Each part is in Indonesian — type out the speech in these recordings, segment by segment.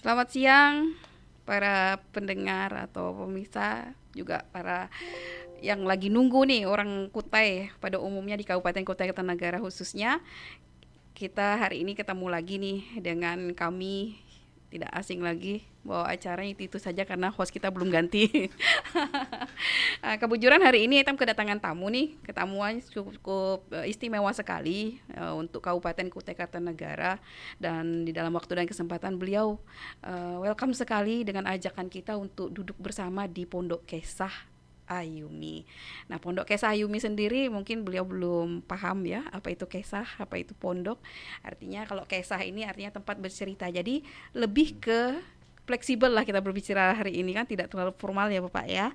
Selamat siang para pendengar atau pemirsa, juga para yang lagi nunggu nih orang Kutai pada umumnya di Kabupaten Kutai Kartanegara khususnya. Kita hari ini ketemu lagi nih dengan kami, tidak asing lagi bahwa acaranya itu saja karena host kita belum ganti. Kebetulan hari ini kita kedatangan tamu nih, ketamuan cukup istimewa sekali untuk Kabupaten Kutai Kartanegara, dan di dalam waktu dan kesempatan beliau welcome sekali dengan ajakan kita untuk duduk bersama di Pondok Kesah Ayumi. Nah, Pondok Kesah Ayumi sendiri mungkin beliau belum paham ya, apa itu kesah, apa itu pondok. Artinya kalau kesah ini artinya tempat bercerita. Jadi lebih ke fleksibel lah kita berbicara hari ini, kan tidak terlalu formal ya Bapak ya.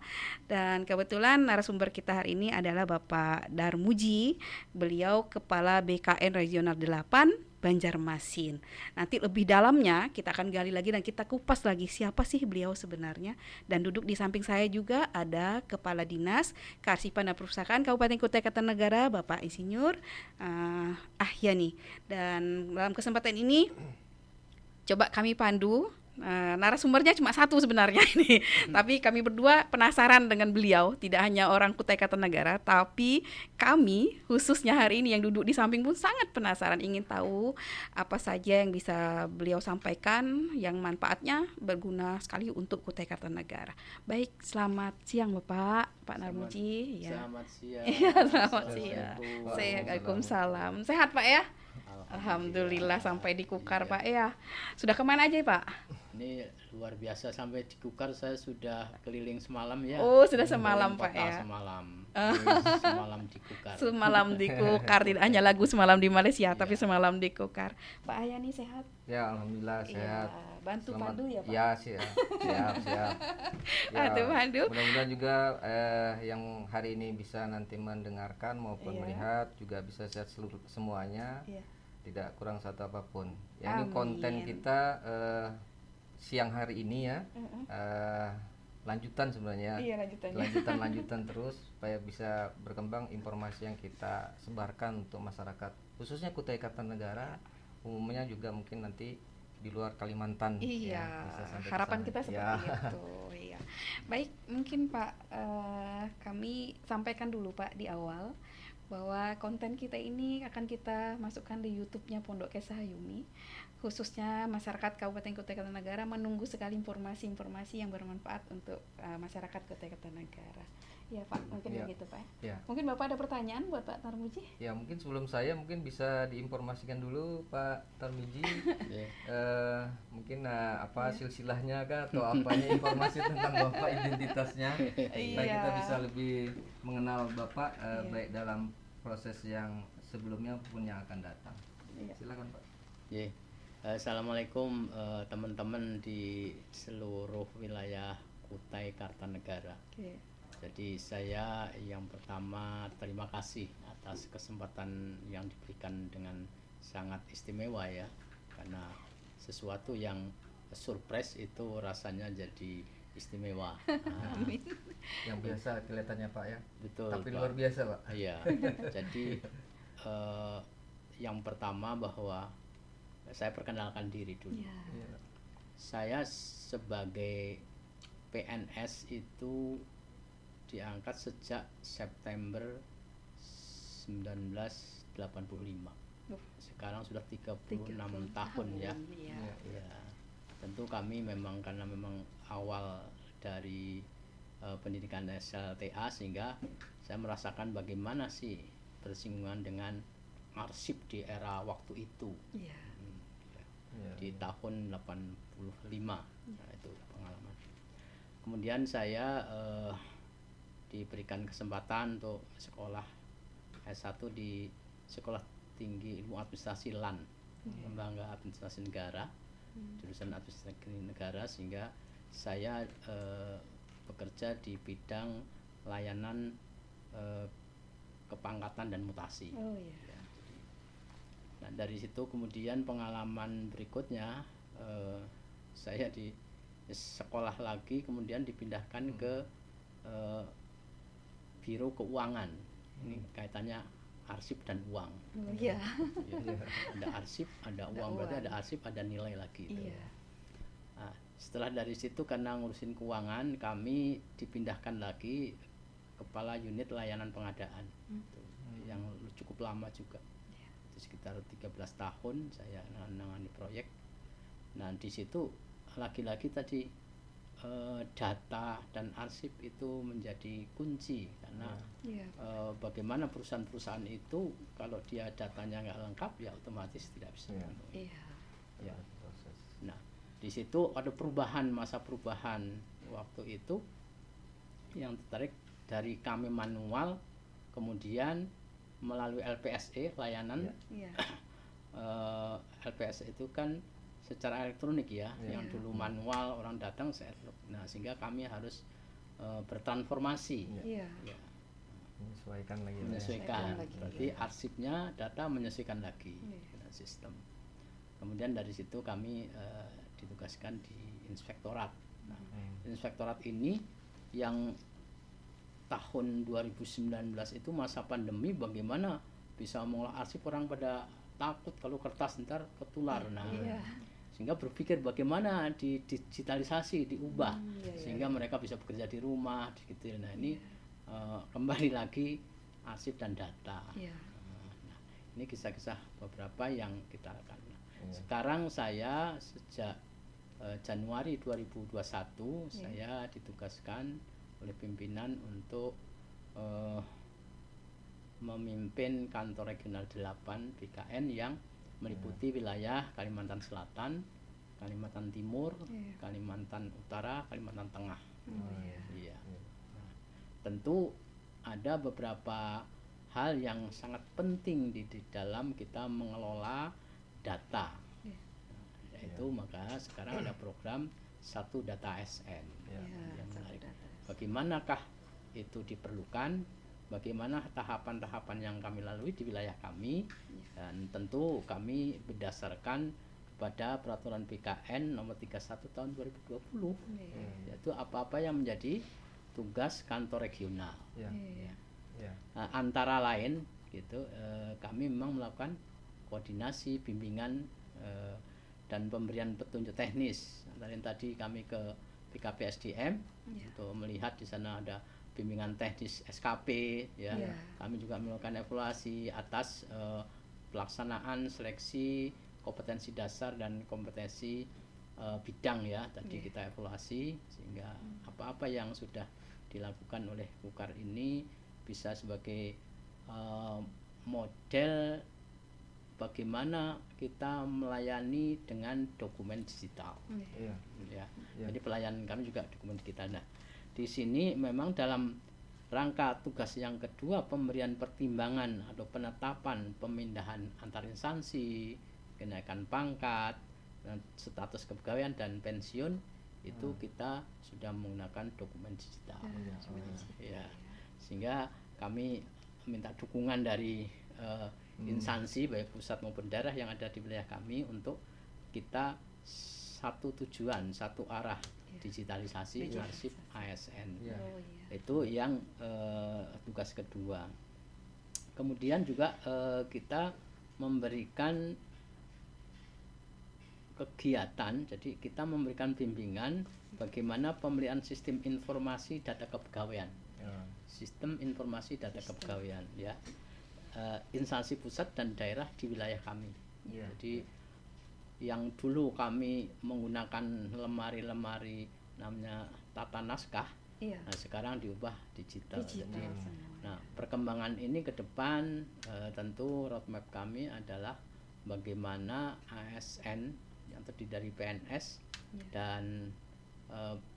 Dan kebetulan narasumber kita hari ini adalah Bapak Darmuji. Beliau Kepala BKN Regional 8 Banjarmasin. Nanti lebih dalamnya kita akan gali lagi dan kita kupas lagi siapa sih beliau sebenarnya. Dan duduk di samping saya juga ada Kepala Dinas Kearsipan dan Perpustakaan Kabupaten Kutai Kartanegara, Bapak Insinyur Ahyani. Dan dalam kesempatan ini coba kami pandu. Narasumbernya cuma satu sebenarnya ini, tapi kami berdua penasaran dengan beliau. Tidak hanya orang Kutai Kartanegara, tapi kami khususnya hari ini yang duduk di samping pun sangat penasaran, ingin tahu apa saja yang bisa beliau sampaikan yang manfaatnya berguna sekali untuk Kutai Kartanegara. Baik, selamat siang Bapak, Pak Narmuji. Selamat siang. Iya, selamat siang. Waalaikumsalam. Sehat Pak ya? Alhamdulillah sampai di Kukar Pak ya. Sudah kemana aja Pak? Ini luar biasa, sampai di Kukar saya sudah keliling semalam ya. Oh, sudah semalam Pak Kota ya. Semalam. Semalam di Kukar. Semalam di Kukar, tidak hanya lagu semalam di Malaysia, tapi semalam di Kukar. Pak Ahyani sehat? Ya, alhamdulillah sehat. Bantu Selamat- pandu ya Pak? Ya, siap. Bantu pandu. Mudah-mudahan juga yang hari ini bisa nanti mendengarkan maupun melihat juga bisa sehat seluruh semuanya. Iya. Tidak kurang satu apapun. Ya, ini Amin. konten kita siang hari ini ya. Lanjutan sebenarnya. Iya, lanjutannya. Lanjutan terus supaya bisa berkembang informasi yang kita sebarkan untuk masyarakat khususnya Kutai Kartanegara, umumnya juga mungkin nanti di luar Kalimantan. Iya, ya, bisa sampai ke harapan sana. kita seperti Ya. itu. Iya. Baik, mungkin Pak, kami sampaikan dulu Pak di awal bahwa konten kita ini akan kita masukkan di YouTube-nya Pondok Kesah Ayumi. Khususnya masyarakat Kabupaten Kutai Kartanegara menunggu sekali informasi-informasi yang bermanfaat untuk masyarakat Kutai Kartanegara. Ya Pak, mungkin Ya. begitu Pak. Ya. Mungkin Bapak ada pertanyaan buat Pak Tarmuji? Ya, mungkin sebelum saya mungkin bisa diinformasikan dulu Pak Tarmiji. Ya. Mungkin apa silsilahnya kah atau apanya informasi tentang Bapak, identitasnya, supaya kita bisa lebih mengenal Bapak baik dalam proses yang sebelumnya maupun yang akan datang. Iya. Silakan Pak. Ya. Assalamualaikum teman-teman di seluruh wilayah Kutai Kartanegara. Oke. Jadi saya yang pertama terima kasih atas kesempatan yang diberikan dengan sangat istimewa ya, karena sesuatu yang surprise itu rasanya jadi istimewa. Nah, Yang biasa kelihatannya Pak ya. betul. Tapi Pak. luar biasa Pak. Iya. Jadi yang pertama bahwa saya perkenalkan diri dulu. Ya. Iya. Saya sebagai PNS itu diangkat sejak September 1985. Sekarang sudah 36 tahun ya. Iya. Ya, tentu kami memang karena memang awal dari pendidikan SLTA, sehingga saya merasakan bagaimana sih bersinggungan dengan arsip di era waktu itu. Iya. Iya. Di tahun 85. Nah, itu pengalaman. Kemudian saya diberikan kesempatan untuk sekolah S1 di Sekolah Tinggi Ilmu Administrasi LAN, Lembaga Administrasi Negara, jurusan Administrasi Negara, sehingga saya bekerja di bidang layanan kepangkatan dan mutasi. Oh iya. Ya, nah dari situ kemudian pengalaman berikutnya saya di sekolah lagi, kemudian dipindahkan ke Biro Keuangan. Ini kaitannya arsip dan uang. Oh iya. Ya, ada arsip, ada uang, berarti ada arsip, ada nilai lagi. Iya. Nah, setelah dari situ karena ngurusin keuangan, kami dipindahkan lagi kepala unit layanan pengadaan. Itu yang cukup lama juga. Itu sekitar 13 tahun saya menangani proyek. Nah, di situ lagi-lagi tadi data dan arsip itu menjadi kunci karena Iya. bagaimana perusahaan-perusahaan itu kalau dia datanya nggak lengkap ya otomatis tidak bisa Iya. memenuhi. Iya. Ya. Proses. Nah, di situ ada perubahan, masa perubahan waktu itu yang tertarik dari kami manual kemudian melalui LPSE layanan. Iya. LPSE itu kan secara elektronik ya, Iya. yang dulu manual orang datang nah sehingga kami harus bertransformasi. Iya. Ya, Menyesuaikan lagi. menyesuaikan. lagi. Berarti arsipnya data menyesuaikan lagi Iya. dengan sistem. Kemudian dari situ kami ditugaskan di inspektorat. Nah, inspektorat ini yang tahun 2019 itu masa pandemi, bagaimana bisa mengolah arsip, orang pada takut kalau kertas ntar ketular. Nah, Iya. sehingga berpikir bagaimana digitalisasi, diubah Iya. sehingga mereka bisa bekerja di rumah gitu. Nah, ini kembali lagi arsip dan data. Iya. Nah, ini kisah-kisah beberapa yang kita lakukan. Nah, Iya. sekarang saya sejak Januari 2021 saya ditugaskan oleh pimpinan untuk memimpin kantor regional 8 BKN yang meliputi wilayah Kalimantan Selatan, Kalimantan Timur, Iya. Kalimantan Utara, Kalimantan Tengah. Iya. Iya. Nah, tentu ada beberapa hal yang sangat penting di dalam kita mengelola data. Iya. Nah, yaitu maka sekarang ada program Satu Data ASN. Ya. Yang Satu menarik. data. Bagaimanakah itu diperlukan? Bagaimana tahapan-tahapan yang kami lalui di wilayah kami, dan tentu kami berdasarkan pada peraturan BKN nomor 31 tahun 2020, Iya. yaitu apa-apa yang menjadi tugas kantor regional. Ya. Iya. Ya. Nah, antara lain gitu kami memang melakukan koordinasi, bimbingan dan pemberian petunjuk teknis. Antara lain tadi kami ke PKP SDM untuk melihat di sana ada bimbingan teknis SKP ya. Iya. Kami juga melakukan evaluasi atas pelaksanaan seleksi kompetensi dasar dan kompetensi bidang ya. Tadi kita evaluasi sehingga apa-apa yang sudah dilakukan oleh Kukar ini bisa sebagai model bagaimana kita melayani dengan dokumen digital. Iya. Ya. Ya. Jadi pelayanan kami juga dokumen digital. Nah, di sini memang dalam rangka tugas yang kedua, pemberian pertimbangan atau penetapan pemindahan antar instansi, kenaikan pangkat, status kepegawaian dan pensiun itu kita sudah menggunakan dokumen digital. Ya. Sehingga kami minta dukungan dari instansi baik pusat maupun daerah yang ada di wilayah kami untuk kita satu tujuan, satu arah digitalisasi arsip ASN. Ya. Oh, iya. Itu yang tugas kedua. Kemudian juga kita memberikan kegiatan, jadi kita memberikan bimbingan bagaimana pemeliharaan sistem informasi data kepegawaian. Ya. Sistem informasi data kepegawaian ya. Instansi pusat dan daerah di wilayah kami. Ya. Jadi yang dulu kami menggunakan lemari-lemari namanya tata naskah, Iya. nah sekarang diubah digital. Digital Jadi, semua. nah perkembangan ini ke depan tentu roadmap kami adalah bagaimana ASN yang terdiri dari PNS dan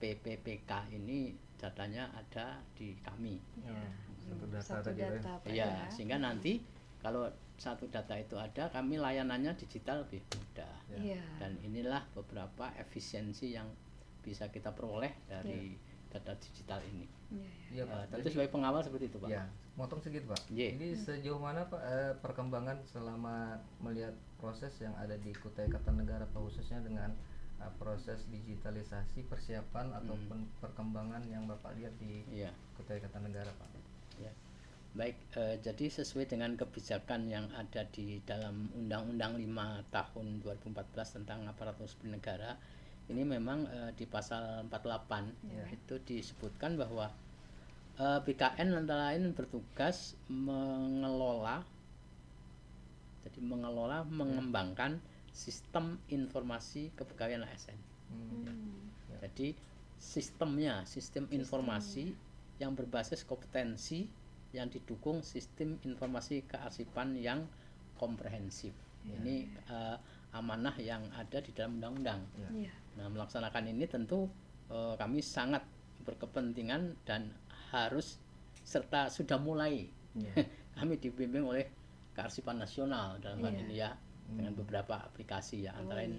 PPPK ini datanya ada di kami. Ya. Satu data Satu tadi ya. data Pak, Ya, ya. sehingga nanti kalau satu data itu ada, kami layanannya digital lebih mudah. Iya. Dan inilah beberapa efisiensi yang bisa kita peroleh dari data digital ini. Iya. Iya, Pak. Tentu sebagai pengawal seperti itu, Pak. Ya, motong sedikit Pak. Iya. Jadi sejauh mana Pak perkembangan selama melihat proses yang ada di Kutai Kartanegara Pak, khususnya dengan proses digitalisasi persiapan ataupun perkembangan yang Bapak lihat di Iya. Kutai Kartanegara Pak. Ya. Baik, jadi sesuai dengan kebijakan yang ada di dalam Undang-Undang 5 tahun 2014 tentang aparatur sipil negara, ini memang di pasal 48 itu disebutkan bahwa BKN antara lain bertugas mengelola, mengembangkan sistem informasi kepegawaian ASN. Jadi sistem informasi yang berbasis kompetensi yang didukung sistem informasi kearsipan yang komprehensif. Ini amanah yang ada di dalam undang-undang. Nah, melaksanakan ini tentu kami sangat berkepentingan dan harus serta sudah mulai. Kami dibimbing oleh Kearsipan Nasional dalam hal ini ya, dengan beberapa aplikasi ya, antara lain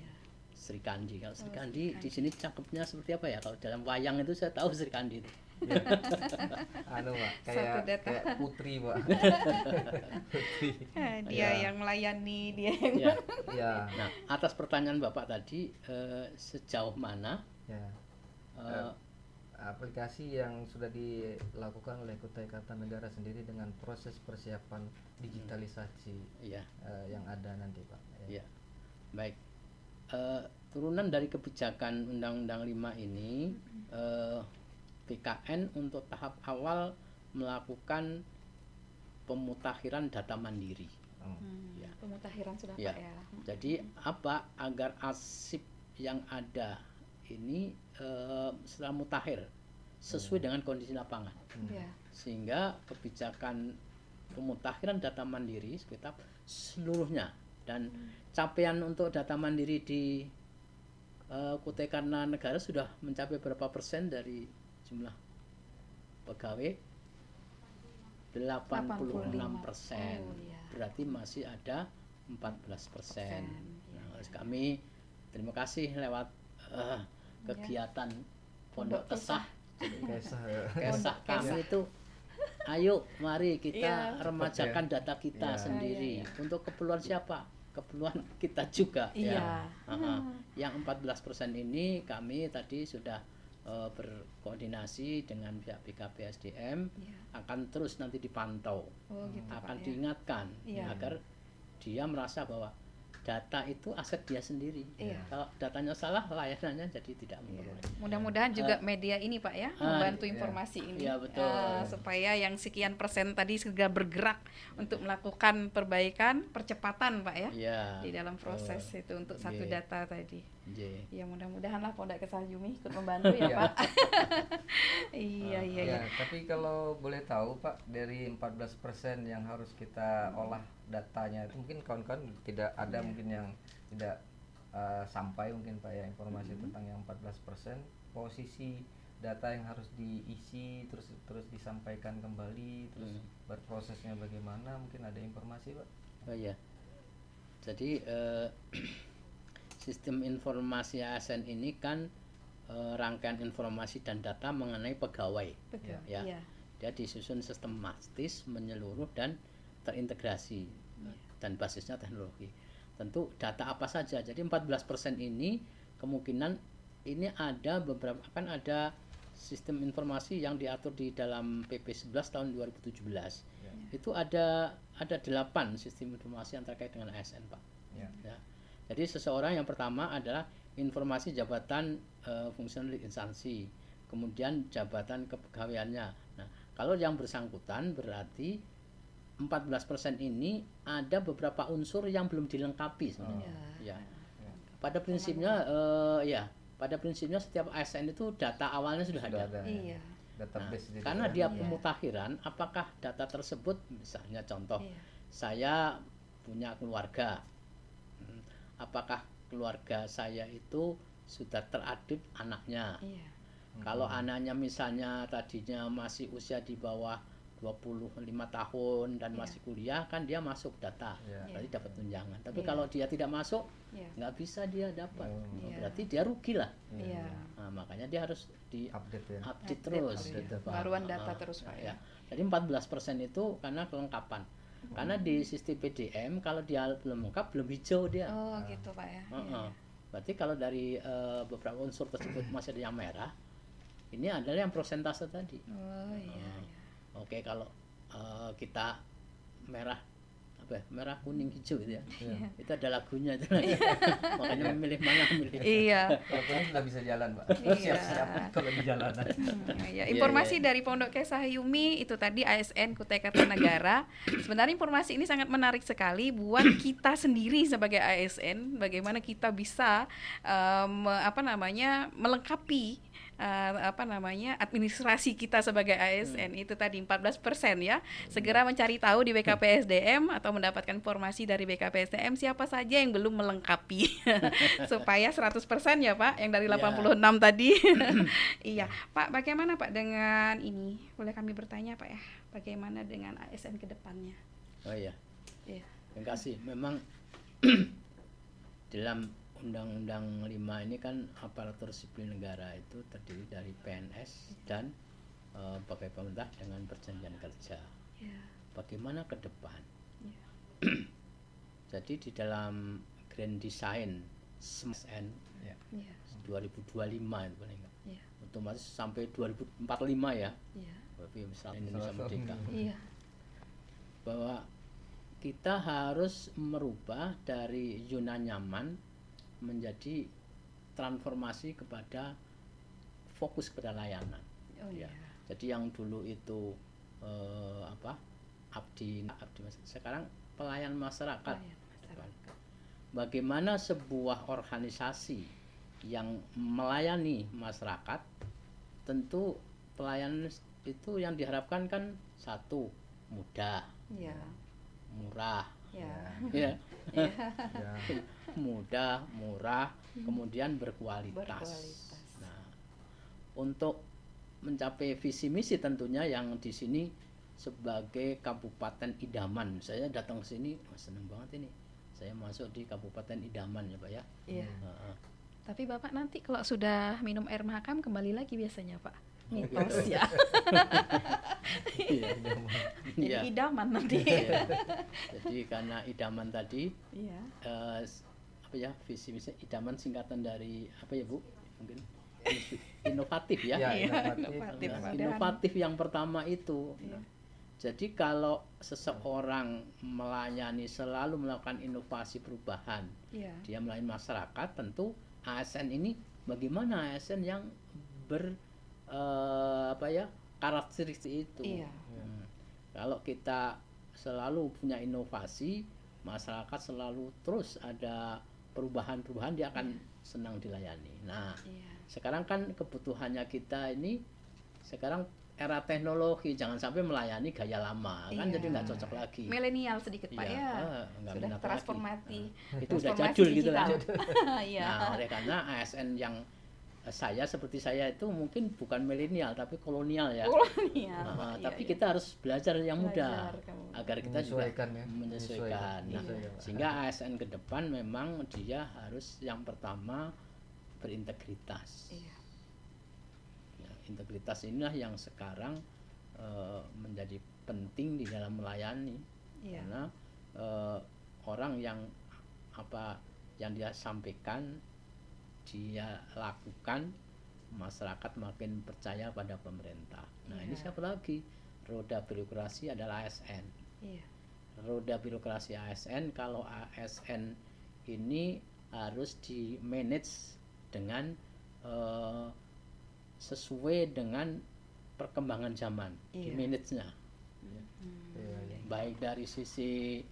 Sri Kandi. Kalau Sri Kandi di sini cakepnya seperti apa ya? Kalau dalam wayang itu saya tahu Sri Kandi itu. Anu Pak, kayak putri Pak. Dia yang melayani, dia yang Nah, atas pertanyaan Bapak tadi, sejauh mana aplikasi yang sudah dilakukan oleh Kutai Kartanegara sendiri dengan proses persiapan digitalisasi yang ada nanti Pak? Baik. Turunan dari kebijakan Undang-Undang 5 ini, BKN untuk tahap awal melakukan pemutakhiran data mandiri. Pemutakhiran sudah Pak ya. Jadi apa agar arsip yang ada ini setelah mutakhir sesuai dengan kondisi lapangan, sehingga kebijakan pemutakhiran data mandiri sekitar seluruhnya, dan capaian untuk data mandiri di Kutai Kartanegara sudah mencapai berapa persen dari jumlah pegawai? 86%. Berarti masih ada 14%. Nah, kami terima kasih lewat kegiatan Pondok Kesah. Kesah kami itu, ayo mari kita remajakan data kita sendiri. Untuk keperluan siapa? Keperluan kita juga. Yang 14% ini kami tadi sudah berkoordinasi dengan pihak BKPSDM, akan terus nanti dipantau, akan diingatkan agar dia merasa bahwa data itu aset dia sendiri. Kalau datanya salah, layanannya jadi tidak memperoleh. Mudah-mudahan juga media ini Pak ya membantu informasi ini, betul. supaya yang sekian persen tadi segera bergerak untuk melakukan perbaikan, percepatan Pak ya, di dalam proses itu untuk satu data tadi. Ya mudah-mudahan lah Pondok Kesah Jumi ikut membantu ya Pak. Iya. Tapi kalau boleh tahu Pak, dari 14% yang harus kita olah datanya itu, mungkin kawan-kawan tidak ada mungkin yang tidak sampai mungkin Pak ya informasi tentang yang 14%, posisi data yang harus diisi terus disampaikan kembali, terus berprosesnya bagaimana, mungkin ada informasi Pak? Jadi sistem informasi ASN ini kan rangkaian informasi dan data mengenai pegawai. Dia disusun sistematis, menyeluruh dan terintegrasi, dan basisnya teknologi. Tentu data apa saja. Jadi 14% ini kemungkinan ini ada beberapa, kan ada sistem informasi yang diatur di dalam PP 11 tahun 2017. Itu ada 8 sistem informasi yang terkait dengan ASN Pak. Jadi seseorang yang pertama adalah informasi jabatan fungsional instansi, kemudian jabatan kepegawaiannya. Nah, kalau yang bersangkutan berarti 14% ini ada beberapa unsur yang belum dilengkapi sebenarnya. Pada prinsipnya setiap ASN itu data awalnya sudah ada. Database karena dia pemutakhiran, apakah data tersebut, misalnya contoh, saya punya keluarga, apakah keluarga saya itu sudah teradit anaknya? Kalau anaknya misalnya tadinya masih usia di bawah 25 tahun dan masih kuliah, kan dia masuk data, berarti dapat tunjangan. Tapi kalau dia tidak masuk, nggak bisa dia dapat, berarti dia rugi lah. Nah, makanya dia harus update terus, baruan data terus Pak ya. Jadi 14% itu karena kelengkapan. Karena di sistem PDM kalau dia belum lengkap, belum hijau dia. Gitu Pak ya. Berarti kalau dari beberapa unsur tersebut masih ada yang merah, ini adalah yang prosentase tadi. Oke, kalau kita merah apa ya, merah kuning hijau gitu ya. Iya. Itu ada lagunya itu. Makanya memilih mana milih. Iya. Kalau kuning nggak bisa jalan, Pak. Iya. Siap-siap kalau di jalanan. Ya, Iya, informasi iya. dari Pondok Kesah Yumi itu tadi ASN Kutai Kartanegara. Sebenarnya informasi ini sangat menarik sekali buat kita sendiri sebagai ASN, bagaimana kita bisa melengkapi administrasi kita sebagai ASN itu tadi 14% ya. Segera mencari tahu di BKPSDM atau mendapatkan informasi dari BKPSDM siapa saja yang belum melengkapi supaya 100% ya Pak yang dari Ya. 86 tadi. Iya, Pak, bagaimana Pak dengan ini? Boleh kami bertanya Pak ya? Bagaimana dengan ASN ke depannya? Oh iya, Iya. terima kasih. Memang dalam Undang-Undang 5 ini kan aparatur sipil negara itu terdiri dari PNS dan pegawai pemerintah dengan perjanjian kerja. Iya. Bagaimana ke depan? Iya. Jadi di dalam Grand Design SN Ya. Iya. 2025 itu paling nggak. Iya. Otomatis sampai 2045 ya. Iya. Tapi misalnya Indonesia Salah satu. merdeka. Iya. Bahwa kita harus merubah dari zona nyaman menjadi transformasi kepada fokus kepada layanan. Oh Ya. iya. Jadi yang dulu itu abdi sekarang pelayan masyarakat. Pelayan masyarakat. Bagaimana sebuah organisasi yang melayani masyarakat, tentu pelayanan itu yang diharapkan kan satu, mudah, Iya. murah, Iya. ya, Iya. Ya. mudah, murah, kemudian berkualitas. Berkualitas. Nah, untuk mencapai visi misi tentunya yang di sini sebagai Kabupaten Idaman, saya datang ke sini, seneng banget ini. Saya masuk di Kabupaten Idaman ya Pak ya. Iya. Heeh. Tapi Bapak nanti kalau sudah minum air mahakam kembali lagi biasanya Pak. Mitos ya. Iya. Jadi Iya. idaman nanti. Iya. Jadi karena Idaman tadi Iya. apa ya, visi misi Idaman singkatan dari apa ya Bu? Mungkin inovatif ya. Ya, Iya, inovatif. inovatif. Nah, Padahal- inovatif yang pertama itu. Iya. Jadi kalau seseorang melayani selalu melakukan inovasi perubahan, Iya. dia melayani masyarakat, tentu ASN ini bagaimana ASN yang karakteristik itu. Iya. Hmm. Kalau kita selalu punya inovasi, masyarakat selalu terus ada perubahan-perubahan, dia akan senang dilayani. Nah, Iya. sekarang kan kebutuhannya kita ini sekarang era teknologi, jangan sampai melayani gaya lama kan, Iya. jadi nggak cocok lagi. Milenial sedikit Pak Iya, ya. nggak Sudah minat transformasi. lagi. Itu udah Transformasi jadul gitu lah. digital. Iya. Nah, oleh karena ASN yang saya seperti saya itu mungkin bukan milenial tapi kolonial ya. Kolonial. Nah, Iya, tapi iya. kita harus belajar yang muda Belajar kamu. agar kita juga Menyesuaikan ya. menyesuaikan. Nah, Menyesuaikan. sehingga ASN ke depan memang dia harus yang pertama berintegritas. Iya. Nah, integritas inilah yang sekarang menjadi penting di dalam melayani. Iya. Karena orang yang apa yang dia sampaikan, dia lakukan, masyarakat makin percaya pada pemerintah. Nah, ini Iya. siapa lagi? Roda birokrasi adalah ASN. Iya. Roda birokrasi ASN, kalau ASN ini harus di manage dengan sesuai dengan perkembangan zaman, di Iya. manage-nya. Iya, iya. Baik dari sisi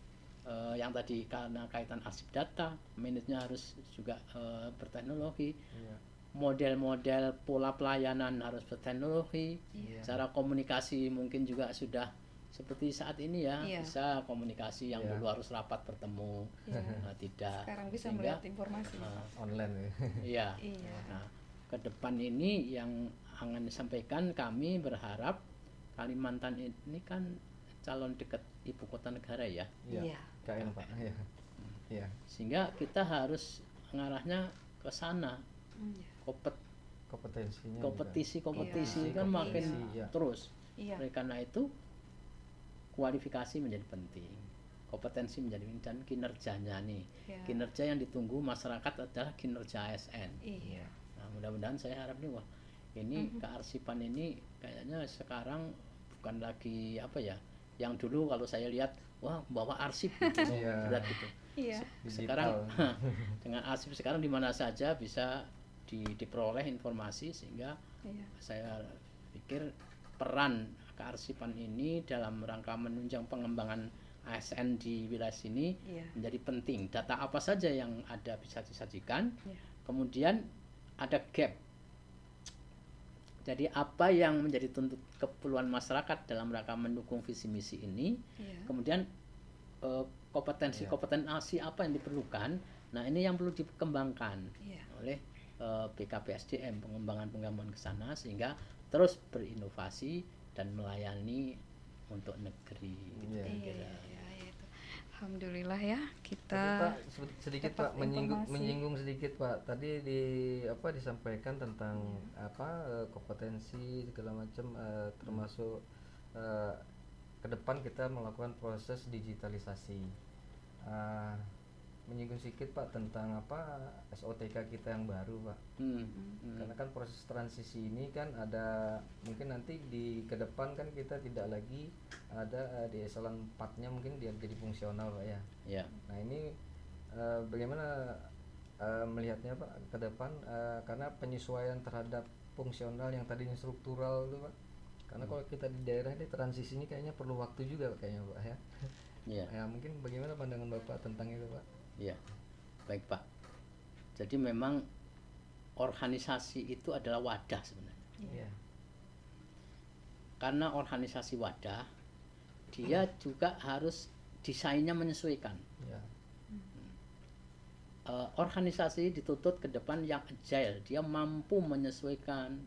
yang tadi karena kaitan arsip data, manajernya harus juga berteknologi, Iya. model-model pola pelayanan harus berteknologi, Iya. cara komunikasi mungkin juga sudah seperti saat ini ya, Iya. bisa komunikasi yang Iya. dulu harus rapat bertemu, Iya. tidak. Sekarang bisa Sehingga, melihat informasi. Online ya. Iya. Iya. Nah, ke depan ini yang akan disampaikan, kami berharap Kalimantan ini kan calon dekat ibu kota negara ya, Iya. Iya. KN Pak. Iya. Iya. sehingga kita harus ngarahnya ke sana. Iya. Kompetensinya. Kompetisi Iya. kan makin Kompetisi, iya. terus. Iya. Oleh karena itu kualifikasi menjadi penting, kompetensi menjadi penting, dan kinerjanya nih, Iya. kinerja yang ditunggu masyarakat adalah kinerja ASN. Iya. Nah, mudah-mudahan saya harap nih, wah ini kearsipan ini kayaknya sekarang bukan lagi apa ya, yang dulu kalau saya lihat, wah bawa arsip gitu, Iya. berat gitu. Iya. Sekarang Digital. dengan arsip sekarang di mana saja bisa diperoleh informasi, sehingga Iya. saya pikir peran kearsipan ini dalam rangka menunjang pengembangan ASN di wilayah sini Iya. menjadi penting. Data apa saja yang ada bisa disajikan, Iya. kemudian ada gap. Jadi apa yang menjadi tuntut keperluan masyarakat dalam rangka mendukung visi misi ini, Iya. kemudian kompetensi apa yang diperlukan. Nah, ini yang perlu dikembangkan Iya. oleh BKPSDM, pengembangan ke sana, sehingga terus berinovasi dan melayani untuk negeri. Iya. Iya, iya, itu. Alhamdulillah ya Tapi kita Pak sedikit dapat Pak informasi. menyinggung sedikit Pak. Tadi disampaikan tentang kompetensi segala macam, termasuk ke depan kita melakukan proses digitalisasi. Menyinggung sedikit Pak tentang SOTK kita yang baru Pak. Karena kan proses transisi ini kan ada, mungkin nanti ke depan kan kita tidak lagi ada di eselon 4-nya, mungkin dia jadi fungsional Pak ya. Ya. Nah ini bagaimana melihatnya Pak ke depan, karena penyesuaian terhadap fungsional yang tadinya struktural itu Pak. Karena kalau kita di daerah ini transisinya kayaknya perlu waktu juga kayaknya Pak ya. Ya. Ya mungkin bagaimana pandangan Bapak tentang itu Pak? Ya, baik Pak. Jadi memang organisasi itu adalah wadah sebenarnya. Iya. Karena organisasi wadah, dia juga harus desainnya menyesuaikan. Ya. Organisasi dituntut ke depan yang agile, dia mampu menyesuaikan.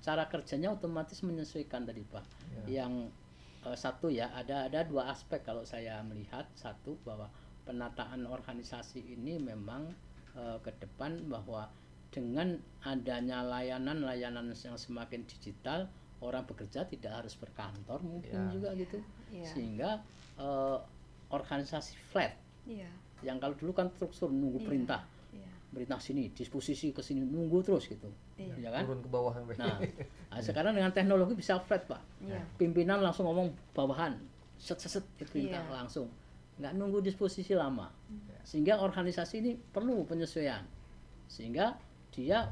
Cara kerjanya otomatis menyesuaikan tadi Pak. Ya. Yang satu ya, ada dua aspek kalau saya melihat. Satu, bahwa penataan organisasi ini memang ke depan, bahwa dengan adanya layanan-layanan yang semakin digital, orang bekerja tidak harus berkantor mungkin Ya. juga gitu, Iya. sehingga organisasi flat, Iya. yang kalau dulu kan struktur nunggu Iya. perintah, Iya. perintah sini, disposisi ke sini, nunggu terus gitu, Iya. ya kan? Turun ke bawah sampai. Nah, sekarang dengan teknologi bisa flat Pak. Iya. Pimpinan langsung ngomong bawahan, set perintah Iya. langsung, nggak nunggu disposisi lama. Sehingga organisasi ini perlu penyesuaian, sehingga dia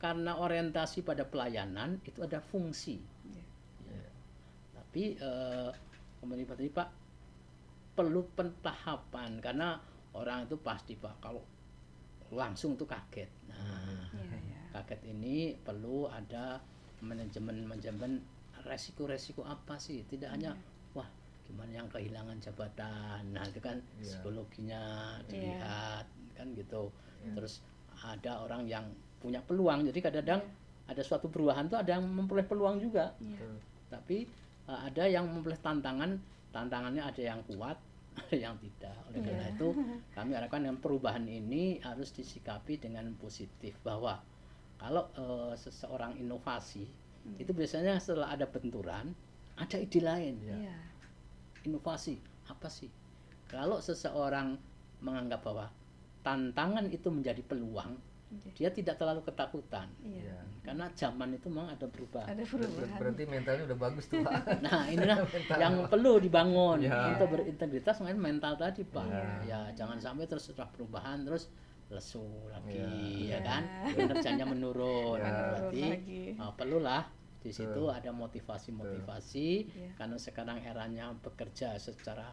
karena orientasi pada pelayanan itu ada fungsi. Iya. Ya. Tapi kembali tadi Pak, perlu pentahapan, karena orang itu pasti Pak kalau langsung tuh kaget. Nah, Iya, iya. kaget ini perlu ada manajemen resiko-resiko apa sih, tidak hanya wah gimana yang kehilangan jabatan, nah itu kan psikologinya dilihat kan gitu. Terus ada orang yang punya peluang, jadi kadang-kadang ada suatu perubahan tuh ada yang memperoleh peluang juga, tapi ada yang memperoleh tantangannya ada yang kuat ada yang tidak. Oleh karena itu kami harapkan dengan perubahan ini harus disikapi dengan positif, bahwa kalau seseorang inovasi itu biasanya setelah ada benturan ada ide lain. Iya. Inovasi apa sih? Kalau seseorang menganggap bahwa tantangan itu menjadi peluang, dia tidak terlalu ketakutan. Iya. Karena zaman itu memang ada perubahan. Ada perubahan. Berarti mentalnya udah bagus tuh Pak. Nah, inilah yang perlu dibangun Ya. untuk berintegritas mengenai mental tadi, Pak. Ya. Ya, jangan sampai terus setelah perubahan terus lesu lagi, Ya. ya kan? Kinerjanya menurun. Ya. Berarti Lagi. perlulah di situ ada motivasi-motivasi, Ya. karena sekarang eranya bekerja secara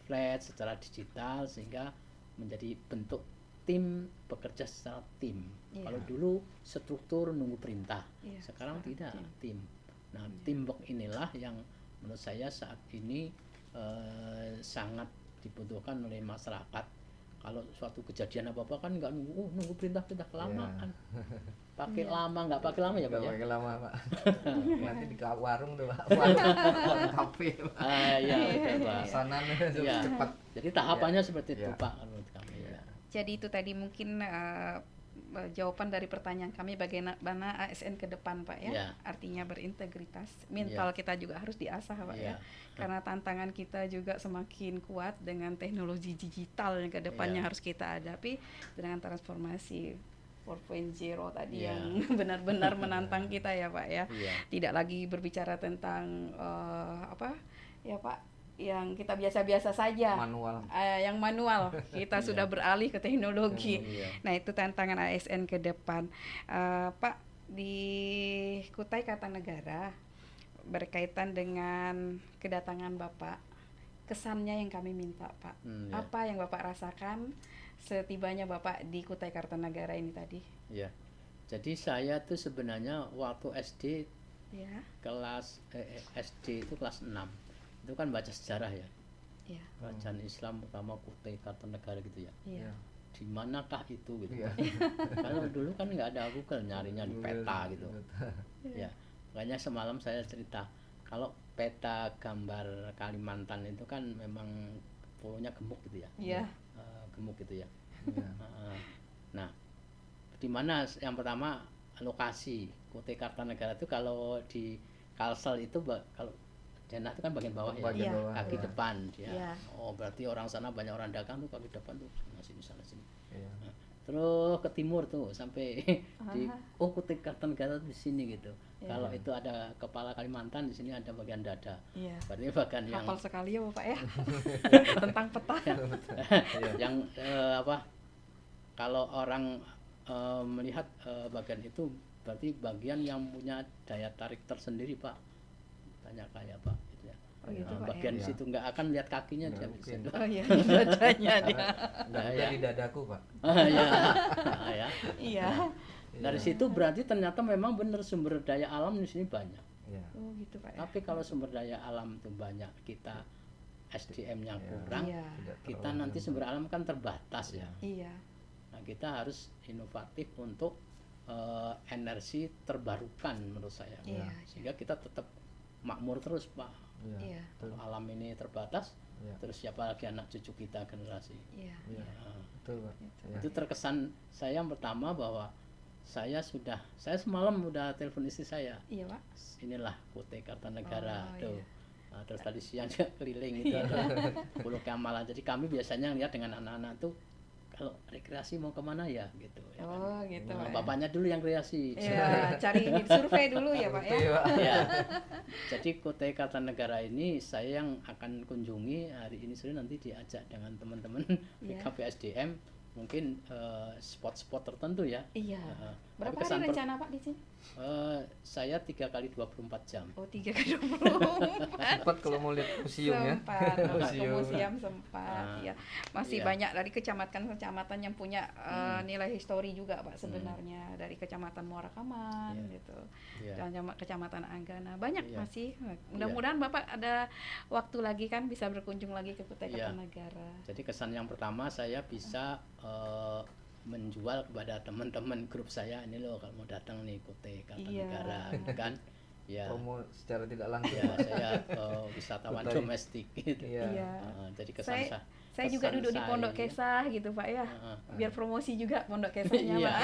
flat, secara digital, sehingga menjadi bentuk tim, bekerja secara tim. Iya. Kalau dulu struktur nunggu perintah, Iya, sekarang tidak, sekarang tim. Nah, teamwork inilah yang menurut saya saat ini sangat dibutuhkan oleh masyarakat. Kalau suatu kejadian apa-apa kan nggak nunggu perintah-perintah kelamaan. Pakai lama, nggak pakai lama ya Pak Nggak ya? pakai lama Pak. Nanti di warung tuh Pak. Warung kafe Pak. Iya, betul, Pak. Pesanan Iya. cepat. Jadi tahapannya seperti itu Iya. Pak menurut kami. Ya. Jadi itu tadi mungkin jawaban dari pertanyaan kami bagaimana ASN ke depan Pak ya. Ya. Artinya berintegritas. Mental kita juga harus diasah Pak ya. Ya. Karena tantangan kita juga semakin kuat dengan teknologi digital yang ke depannya Ya. harus kita hadapi dengan transformasi 4.0 tadi Ya. yang benar-benar menantang kita ya Pak ya. Iya. Tidak lagi berbicara tentang ya Pak, yang kita biasa-biasa saja. Manual. Yang manual, kita sudah beralih ke teknologi. Iya. Nah, itu tantangan ASN ke depan. Pak, di Kutai Kartanegara berkaitan dengan kedatangan Bapak, kesannya yang kami minta Pak. Ya. Apa yang Bapak rasakan setibanya Bapak di Kutai Kartanegara ini tadi? Ya. Jadi saya tuh sebenarnya waktu SD Ya, kelas SD itu kelas 6. Itu kan baca sejarah ya. ya, Kerajaan Islam pertama Kutai Kartanegara gitu ya. iya. Di manakah itu gitu. Iya. Kalau dulu kan nggak ada Google, nyarinya di peta gitu. Ya, makanya semalam saya cerita kalau peta gambar Kalimantan itu kan memang polonya gemuk gitu ya. Iya. Gemuk gitu ya. Iya. Nah, di mana yang pertama lokasi Kutai Kartanegara itu kalau di Kalsel itu kalau Denah itu kan bagian bawah ya, Bagian Iya. bawah. kaki Ya. depan ya. Iya. Oh, berarti orang sana banyak orang dagang tuh kaki depan tuh sana sini. Iya. Terus ke timur tuh sampai di Aha. Kutai Kartanegara di sini gitu. Iya. Kalau itu ada kepala Kalimantan, di sini ada bagian dada. Iya. Berarti bagian yang Hafal sekali ya Bapak ya. Tentang peta. yang apa? Kalau orang melihat bagian itu berarti bagian yang punya daya tarik tersendiri Pak. Tanya kayak Pak gitu ya. Oh gitu Nah, Pak bagian ya. situ nggak akan lihat kakinya Nggak dia mungkin. bisa. Oh iya, dadanya dia. Nggak ada di dadaku, Pak. Ya. Nah, ya. Iya. Dari situ berarti ternyata memang benar sumber daya alam di sini banyak. Iya. Oh gitu Pak ya. Tapi kalau sumber daya alam itu banyak, kita SDM-nya Iya. kurang, Iya. Tidak kita terlalu nanti jauh. sumber alam kan terbatas ya. Iya. Nah, kita harus inovatif untuk energi terbarukan menurut saya. Iya. Sehingga kita tetap makmur terus, Pak. Iya. Iya. Kalau alam ini terbatas, Iya. terus siapa lagi anak cucu kita generasi. Iya. Iya. Nah, Betul, Pak. Iya. itu terkesan saya yang pertama bahwa saya semalam udah telepon istri saya. Iya Pak. Inilah Kutai Kartanegara Oh, tuh. iya. Nah, terus tadi siang juga keliling itu ada Pulau Kamalan. Jadi kami biasanya lihat dengan anak-anak tuh kalau rekreasi mau kemana ya gitu. Ya kan. Oh gitu Nah, Pak. Ya. bapaknya dulu yang kreasi. Iya, cari ini survei dulu ya Pak ya. Iya, Pak. Ya. Jadi Kutai Kartanegara ini saya yang akan kunjungi hari ini sore, nanti diajak dengan teman-teman Iya. BKPSDM mungkin spot-spot tertentu ya. Iya. Berapa Tapi kesan hari rencana Pak di sini? Saya 3 kali 24 jam. Oh 3 kali 24. Sempat kalau mau lihat museum ya. Sempat, Bapak ke Museum. museum sempat, Ah, ya. Masih iya. banyak dari kecamatan-kecamatan yang punya nilai histori juga Pak sebenarnya, dari kecamatan Muara Kaman Iya. gitu, Iya. dan kecamatan Anggana banyak Iya. masih. Mudah-mudahan Bapak ada waktu lagi kan bisa berkunjung lagi ke Kutai Iya. Kartanegara. Jadi kesan yang pertama saya bisa menjual kepada teman-teman grup saya, ini loh kalau mau datang nih Kutai Kartanegara Iya. gitu kan. Ya. Promo secara tidak langsung. Ya, saya wisatawan Kutai. domestik gitu. Iya. Iya. Jadi kesan Saya juga kesan duduk di Pondok saya- Kesah gitu Pak ya, biar promosi juga Pondok Kesahnya Iya. Pak.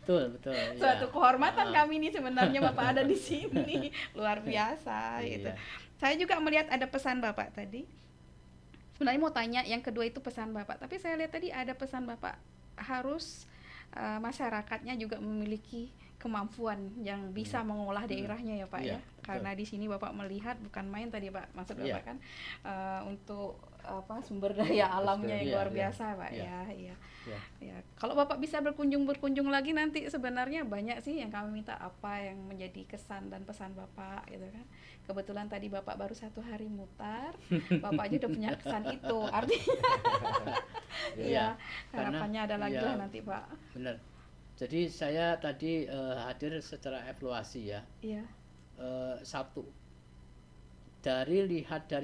betul iya. Suatu kehormatan Ah. kami nih sebenarnya Bapak ada di sini, luar biasa Iya. gitu. Saya juga melihat ada pesan Bapak tadi. Sebenarnya mau tanya yang kedua itu pesan Bapak, tapi saya lihat tadi ada pesan Bapak harus masyarakatnya juga memiliki kemampuan yang bisa mengolah daerahnya ya Pak Iya, ya. betul. Karena di sini Bapak melihat bukan main tadi Pak, maksud Iya. Bapak kan untuk sumber daya alamnya yang Iya, luar iya. biasa Pak Iya. ya. Iya. Ya. Ya, kalau Bapak bisa berkunjung lagi nanti sebenarnya banyak sih yang kami minta apa yang menjadi kesan dan pesan Bapak gitu kan. Kebetulan tadi Bapak baru 1 hari mutar, Bapak aja udah punya kesan itu. Artinya Iya, iya, karena- harapannya ada lagi iya. lah nanti Pak. Benar. Jadi saya tadi hadir secara evaluasi ya. Iya. Satu, dari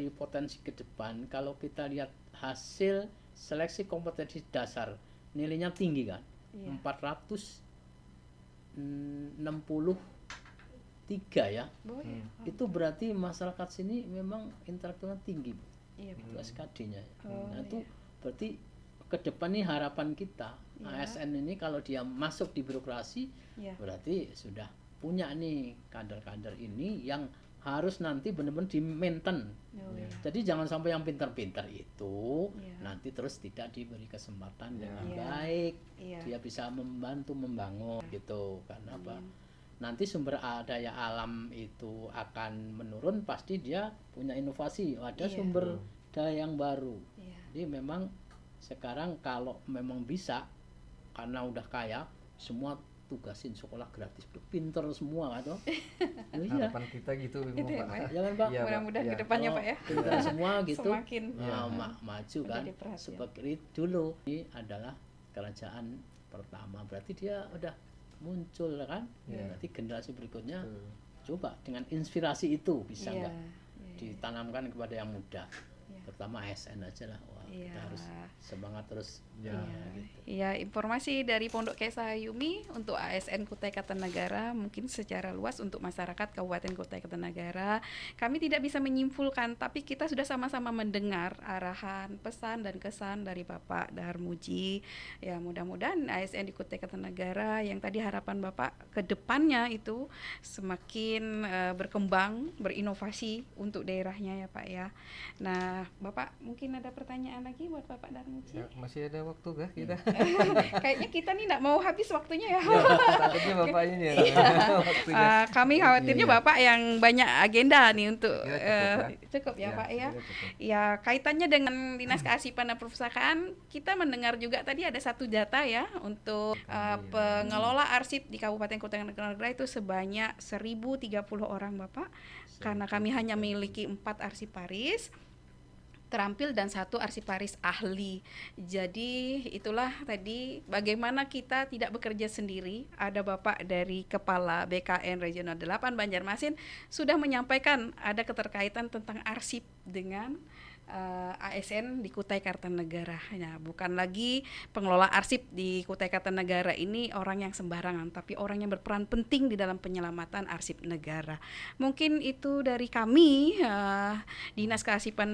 potensi ke depan, kalau kita lihat hasil seleksi kompetensi dasar nilainya tinggi kan, Iya. 463 ya. Oh, iya. Itu berarti masyarakat sini memang intelektualnya tinggi, Bu. Iya, Itu SKD-nya. Oh, Nah, itu iya. berarti ke depan nih harapan kita, Iya. ASN ini kalau dia masuk di birokrasi, Iya. berarti sudah punya nih kader-kader ini yang harus nanti benar-benar di-maintain. Oh, iya. Jadi jangan sampai yang pintar-pintar itu Iya. nanti terus tidak diberi kesempatan dengan Iya. baik. Iya. Dia bisa membantu membangun gitu. Karena apa? nanti sumber daya alam itu akan menurun, pasti dia punya inovasi, ada Iya. sumber daya yang baru. Iya. Jadi memang sekarang kalau memang bisa, karena udah kaya, semua tugasin sekolah gratis, pinter semua kan toh. Iya, Harapan kita gitu Itu ya, Pak. Pak. jangan Pak. Iya, Pak. Mudah-mudahan Iya. ke depannya Kalau Pak ya. pinter semua gitu, Semakin maju kan. menjadi perhatian. Seperti itu dulu. Ini adalah kerajaan pertama, berarti dia udah muncul kan. Iya. Berarti generasi berikutnya Betul. coba dengan inspirasi itu bisa Iya, nggak iya. ditanamkan kepada yang muda. Iya. Terutama ASN aja lah. Wah, Iya. kita harus semangat terus. Ya. Gitu. Ya, informasi dari Pondok Kesa Ayumi untuk ASN Kutai Kartanegara, mungkin secara luas untuk masyarakat Kabupaten Kutai Kartanegara. Kami tidak bisa menyimpulkan, tapi kita sudah sama-sama mendengar arahan, pesan dan kesan dari Bapak Darmuji. Ya, mudah-mudahan ASN di Kutai Kartanegara yang tadi harapan Bapak ke depannya itu semakin berkembang, berinovasi untuk daerahnya ya Pak ya. Nah, Bapak mungkin ada pertanyaan lagi buat Bapak Darmuji? Ya, masih ada waktu kah kita? Kayaknya kita nih nggak mau habis waktunya ya. Takutnya Bapak ini ya. Waktunya. Kami khawatirnya Iya. Bapak yang banyak agenda nih untuk Ya, cukup ya Pak ya. sudah cukup. Ya, kaitannya dengan Dinas Kearsipan dan Perpustakaan, kita mendengar juga tadi ada satu data ya untuk pengelola arsip di Kabupaten Kutai Kartanegara itu sebanyak 1.030 orang Bapak. Karena kami hanya memiliki 4 arsiparis terampil dan 1 arsiparis ahli. Jadi itulah tadi bagaimana kita tidak bekerja sendiri. Ada Bapak dari Kepala BKN Regional 8 Banjarmasin sudah menyampaikan ada keterkaitan tentang arsip dengan ASN di Kutai Kartanegara. Nah, bukan lagi pengelola arsip di Kutai Kartanegara ini orang yang sembarangan, tapi orang yang berperan penting di dalam penyelamatan arsip negara. Mungkin itu dari kami Dinas Kearsipan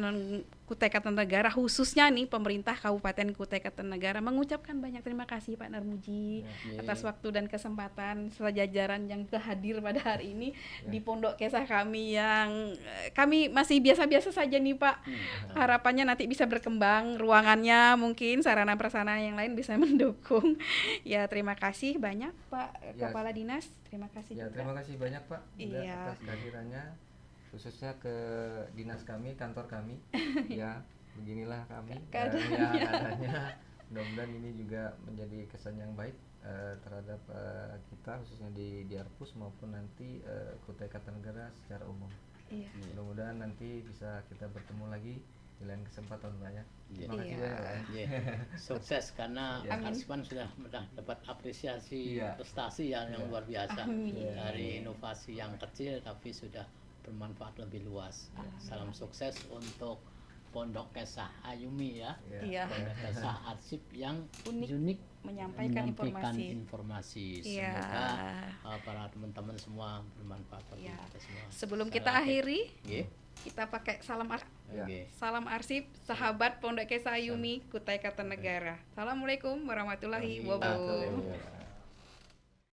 Kutai Kartanegara, khususnya nih pemerintah Kabupaten Kutai Kartanegara, mengucapkan banyak terima kasih Pak Darmuji atas waktu dan kesempatan sejajaran yang hadir pada hari ini di Pondok Kesa kami yang kami masih biasa-biasa saja nih Pak. Harapannya nanti bisa berkembang, ruangannya mungkin sarana prasarana yang lain bisa mendukung. Ya, terima kasih banyak Pak Ya. Kepala Dinas. Terima kasih Ya, juga. terima kasih banyak Pak juga Iya. atas kehadirannya, khususnya ke dinas kami, kantor kami. Ya, beginilah kami Keadaannya. ya adanya. Mudah-mudahan ini juga menjadi kesan yang baik terhadap kita, khususnya di Arpus maupun nanti Kutai Kartanegara secara umum. Iya. Mudah-mudahan nanti bisa kita bertemu lagi di lain kesempatan Pak ya. Iya. Terima kasih Iya. banyak Pak ya. Iya, sukses karena Ya. Amin. Arspan sudah dapat apresiasi Iya. prestasi yang Iya. luar biasa. Amin. Dari inovasi yang kecil tapi sudah bermanfaat lebih luas. Salam sukses untuk Pondok Kesa Ayumi ya. Iya. Pondok Kesa Arsip yang Unik. unik Menyampaikan informasi. Iya. Semoga para teman-teman semua bermanfaat bagi Iya. kita semua. Sebelum Secara kita akhiri, Nggih. kita pakai Ya. Nggih. salam arsip sahabat Pondok Kesa Ayumi Kutai Kartanegara. Assalamualaikum warahmatullahi wabarakatuh. Betul.